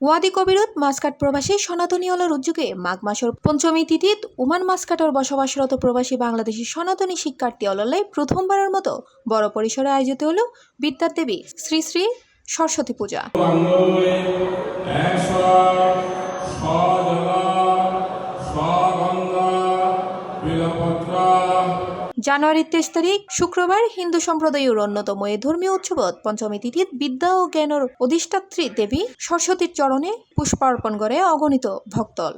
ওয়াদি কবিরত Muscat প্রবাসী সনাতনী হলের উদ্যোগে মাঘ মাসের পঞ্চমী তিথিত ওমান মাস্কাটর বসবাসরত প্রবাসী বাংলাদেশি সনাতনী শিক্ষার্থী হললে প্রথমবারের মতো বড় পরিসরে আয়োজিত হল বিদ্যার দেবী শ্রী শ্রী সরস্বতী পূজা। জানুয়ারির 23 তারিখ শুক্রবার হিন্দু সম্প্রদায়ের অন্যতম এই ধর্মীয় উৎসবত পঞ্চমী তিথিত বিদ্যা ও জ্ঞানের অধিষ্ঠাত্রী দেবী সরস্বতীর চরণে পুষ্পার্পণ করে অগণিত ভক্তল।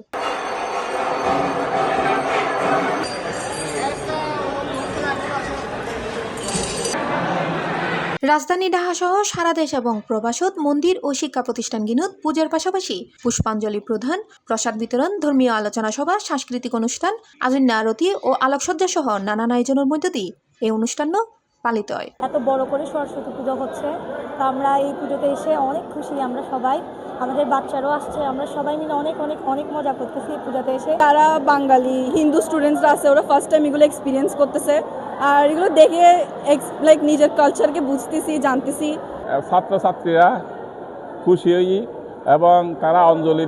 রাজধানী ঢাকা সহ সারা দেশ এবং প্রবাসত মন্দির ও শিক্ষা প্রতিষ্ঠানগুলোত পূজার পাশাপাশি পুষ্পাঞ্জলি প্রদান, প্রসাদ বিতরণ, ধর্মীয় আলোচনা সভা, সাংস্কৃতিক অনুষ্ঠান, আজন্না আরতি ও আলোকসজ্জা সহ নানান আয়োজনের মধ্য দিয়ে এই অনুষ্ঠান পালিত হয়। এত বড় করে সরস্বতী পুজো হচ্ছে, তো আমরা এই পুজোতে এসে অনেক খুশি। আমরা সবাই, আমাদের বাচ্চারাও আসছে, আমরা সবাই মিলে অনেক অনেক অনেক মজা করতেছি এই পুজোতে এসে। তারা বাঙালি হিন্দু স্টুডেন্টসরা আছে, ওরা ফার্স্ট টাইম এগুলো এক্সপিরিয়েন্স করতেছে, আর এগুলো দেখে লাইক নিজের কালচারকে বুঝতেছি, জানতেছি। ছাত্রছাত্রীরা খুশি হই এবং তারা অঞ্জলি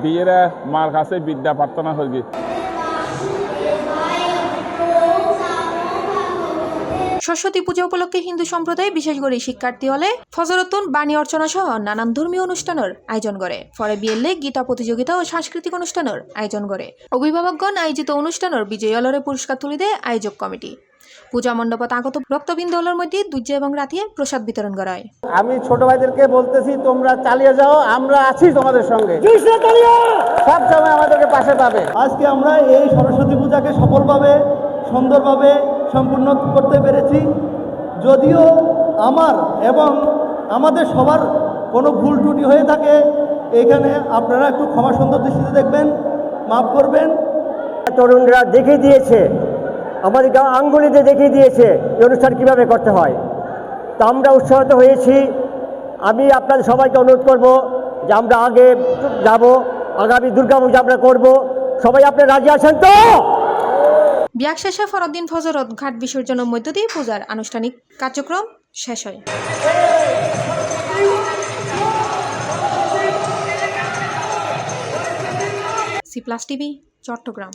দিয়ে মার কাছে বিদ্যা প্রার্থনা করবে। সরস্বতী পূজা উপলক্ষে হিন্দু সম্প্রদায় বিশেষ করে শিক্ষার্থী হলে ফজরতুন বাণী অর্চনা সহ নানান ধর্মীয় অনুষ্ঠানের আয়োজন করে। পরে বিএলএ গীতা প্রতিযোগিতা ও সাংস্কৃতিক অনুষ্ঠানের আয়োজন করে। অভিভাবকগণ আয়োজিত অনুষ্ঠানের বিজয়ী হলরে পুরস্কার তুলে দেয় আয়োজক কমিটি। পূজা মণ্ডপত আগত ভক্তবৃন্দ হলের মধ্যে দুর্য এবং রাতিয়ে প্রসাদ বিতরণ করা হয়। আমি ছোট ভাইদেরকে বলতেছি, তোমরা চালিয়ে যাও, আমরা আছি তোমাদের সঙ্গে, সব সময় আমাদেরকে পাশে পাবে। আজকে আমরা এই সরস্বতী পূজাকে সফলভাবে সুন্দরভাবে সম্পূর্ণ করতে পেরেছি। যদিও আমার এবং আমাদের সবার কোনো ভুল ত্রুটি হয়ে থাকে, এখানে আপনারা একটু ক্ষমা সুন্দর দৃষ্টিতে দেখবেন, মাফ করবেন। তরুণরা দেখিয়ে দিয়েছে, আমাদের আঙ্গুলিতে দেখিয়ে দিয়েছে এই অনুষ্ঠান কীভাবে করতে হয়, তা আমরা উৎসাহিত হয়েছি। আমি আপনাদের সবাইকে অনুরোধ করব যে আমরা আগে যাব, আগামী দুর্গাপূজা আমরা করব, সবাই আপনি রাজি আছেন তো? বিয়াক শেষে ফরদ্দিন ফজরত ঘাট বিসর্জনের মধ্য দিয়ে পূজার আনুষ্ঠানিক কার্যক্রম শেষ হয়। সি+ টিভি, চট্টগ্রাম।